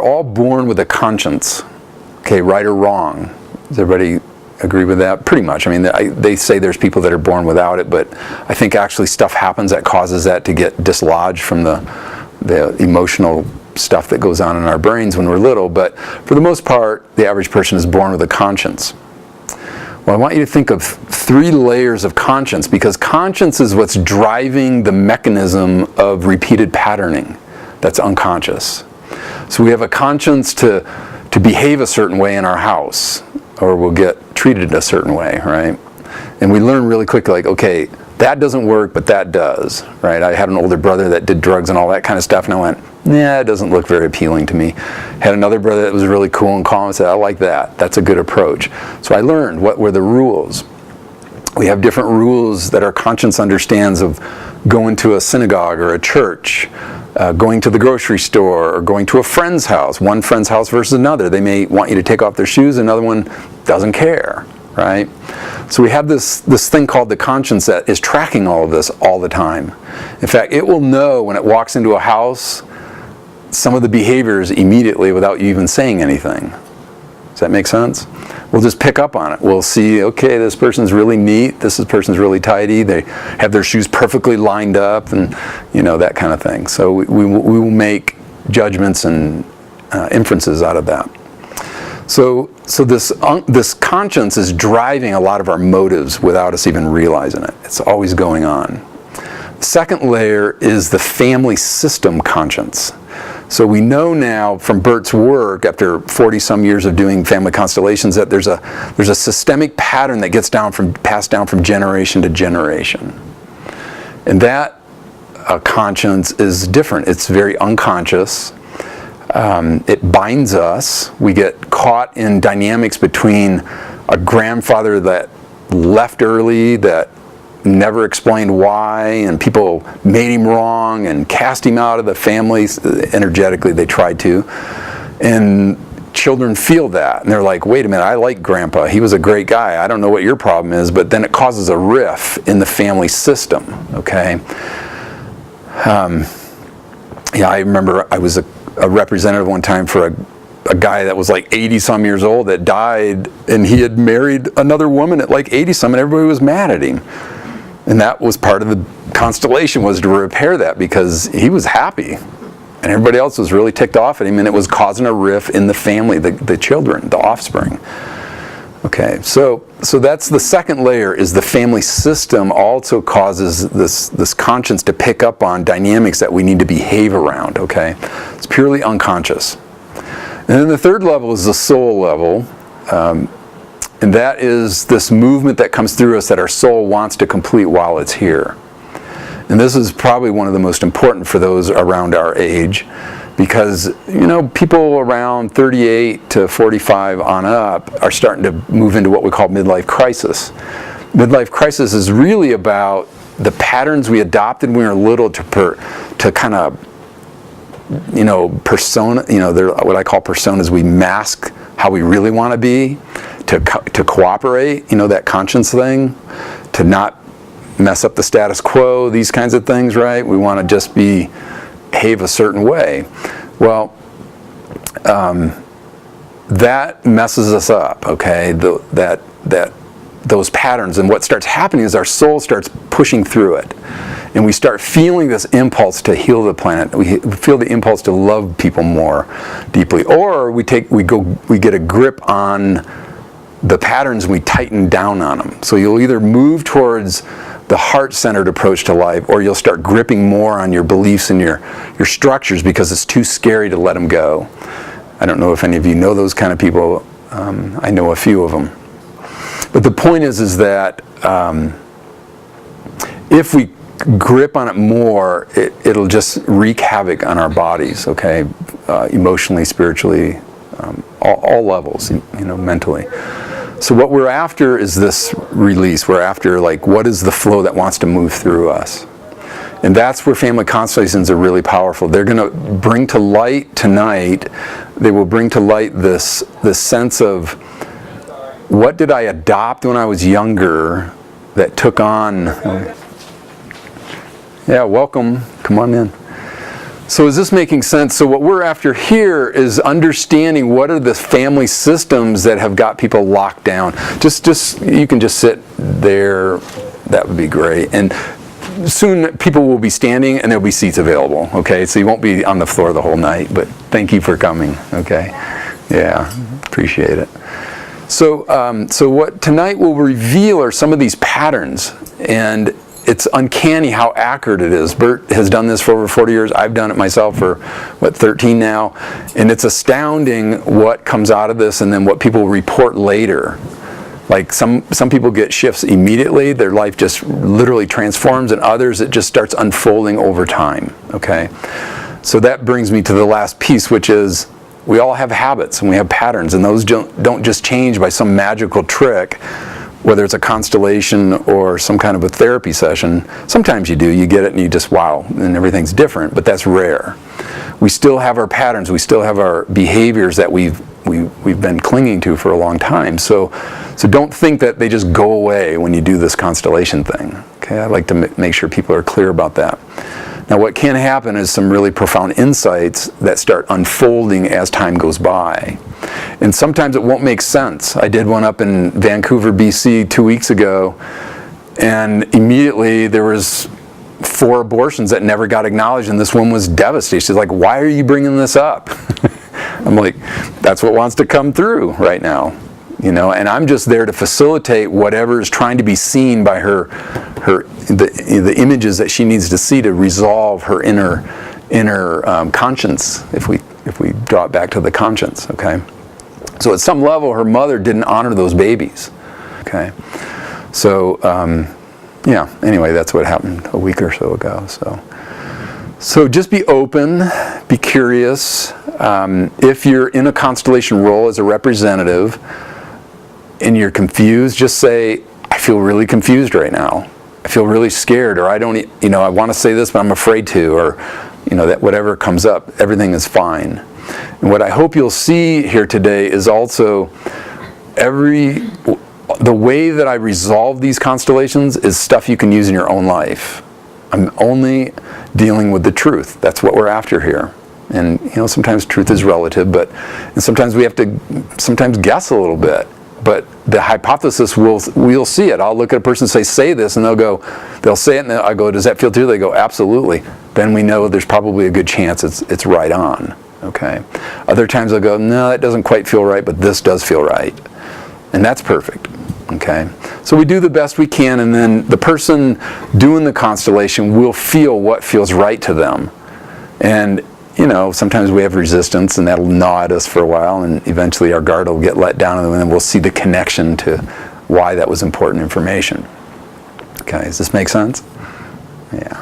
all born with a conscience. Okay, right or wrong. Does everybody agree with that? Pretty much. I mean, they say there's people that are born without it, but I think actually stuff happens that causes that to get dislodged from the emotional stuff that goes on in our brains when we're little. But for the most part, the average person is born with a conscience. Well, I want you to think of 3 layers of conscience, because conscience is what's driving the mechanism of repeated patterning that's unconscious. So we have a conscience to behave a certain way in our house, or we'll get treated a certain way, right? And we learn really quickly, like, okay, that doesn't work, but that does, right? I had an older brother that did drugs and all that kind of stuff, and I went, nah, it doesn't look very appealing to me. Had another brother that was really cool and calm and said, I like that. That's a good approach. So I learned what were the rules. We have different rules that our conscience understands of going to a synagogue or a church, going to the grocery store, or going to a friend's house. One friend's house versus another. They may want you to take off their shoes, another one doesn't care, right? So we have this thing called the conscience that is tracking all of this all the time. In fact, it will know when it walks into a house some of the behaviors immediately without you even saying anything. Does that make sense? We'll just pick up on it. We'll see, okay, this person's really neat, this person's really tidy, they have their shoes perfectly lined up, and that kind of thing. So we will make judgments and inferences out of that. So this conscience is driving a lot of our motives without us even realizing it. It's always going on. The second layer is the family system conscience. So we know now from Bert's work, after 40-some years of doing family constellations, that there's a systemic pattern that gets passed down from generation to generation. And that conscience is different. It's very unconscious. It binds us. We get caught in dynamics between a grandfather that left early, that never explained why, and people made him wrong and cast him out of the family. Energetically, they tried to. And children feel that. And they're like, wait a minute, I like Grandpa. He was a great guy. I don't know what your problem is. But then it causes a rift in the family system, okay? I remember I was a representative one time for a guy that was like 80-some years old that died, and he had married another woman at like 80-some, and everybody was mad at him. And that was part of the constellation, was to repair that, because he was happy and everybody else was really ticked off at him, and it was causing a rift in the family, the children, the offspring. Okay, so that's the second layer, is the family system also causes this conscience to pick up on dynamics that we need to behave around, okay? It's purely unconscious. And then the third level is the soul level. And that is this movement that comes through us that our soul wants to complete while it's here. And this is probably one of the most important for those around our age, because people around 38 to 45 on up are starting to move into what we call midlife crisis. Midlife crisis is really about the patterns we adopted when we were little to kind of persona, what I call personas. We mask how we really want to be, to cooperate, that conscience thing, to not mess up the status quo, these kinds of things, right? We want to just behave a certain way. Well, that messes us up, okay? Those patterns, and what starts happening is our soul starts pushing through it, and we start feeling this impulse to heal the planet. We feel the impulse to love people more deeply, or we get a grip on the patterns and we tighten down on them. So you'll either move towards the heart-centered approach to life, or you'll start gripping more on your beliefs and your structures because it's too scary to let them go. I don't know if any of you know those kind of people. I know a few of them. But the point is that if we grip on it more, it'll just wreak havoc on our bodies, okay? Emotionally, spiritually, all levels, mentally. So what we're after is this release. We're after, what is the flow that wants to move through us? And that's where family constellations are really powerful. They're going to bring to light tonight, they will bring to light this sense of, what did I adopt when I was younger that took on... Yeah, welcome. Come on in. So is this making sense? So what we're after here is understanding what are the family systems that have got people locked down. Just you can just sit there. That would be great. And soon people will be standing and there'll be seats available. Okay, so you won't be on the floor the whole night. But thank you for coming. Okay, yeah, appreciate it. So so what tonight will reveal are some of these patterns, and it's uncanny how accurate it is. Bert has done this for over 40 years. I've done it myself for, 13 now. And it's astounding what comes out of this and then what people report later. Like some people get shifts immediately. Their life just literally transforms, and others it just starts unfolding over time. Okay? So that brings me to the last piece, which is we all have habits and we have patterns, and those don't just change by some magical trick. Whether it's a constellation or some kind of a therapy session, sometimes you do, you get it and you just, wow, and everything's different, but that's rare. We still have our patterns, we still have our behaviors that we've been clinging to for a long time. So don't think that they just go away when you do this constellation thing. Okay, I like to make sure people are clear about that. Now what can happen is some really profound insights that start unfolding as time goes by. And sometimes it won't make sense. I did one up in Vancouver, BC 2 weeks ago, and immediately there was 4 abortions that never got acknowledged, and this woman was devastated. She's like, why are you bringing this up? I'm like, that's what wants to come through right now. You know, and I'm just there to facilitate whatever is trying to be seen by the images that she needs to see to resolve her inner conscience, if we draw it back to the conscience. Okay, so at some level her mother didn't honor those babies. Okay, so yeah, anyway, that's what happened a week or so ago. So just be open, be curious. If you're in a constellation role as a representative and you're confused, just say, I feel really confused right now. I feel really scared, or I don't, I want to say this, but I'm afraid to, or, that whatever comes up, everything is fine. And what I hope you'll see here today is also the way that I resolve these constellations is stuff you can use in your own life. I'm only dealing with the truth. That's what we're after here. And, sometimes truth is relative, and sometimes we have to guess a little bit. But the hypothesis, we'll see it. I'll look at a person and say this, and they'll say it, and I go, does that feel true? They go, absolutely. Then we know there's probably a good chance it's right on. Okay. Other times I'll go, no, that doesn't quite feel right, but this does feel right. And that's perfect. Okay. So we do the best we can, and then the person doing the constellation will feel what feels right to them. And sometimes we have resistance, and that'll gnaw at us for a while, and eventually our guard will get let down, and then we'll see the connection to why that was important information. Okay, does this make sense? Yeah.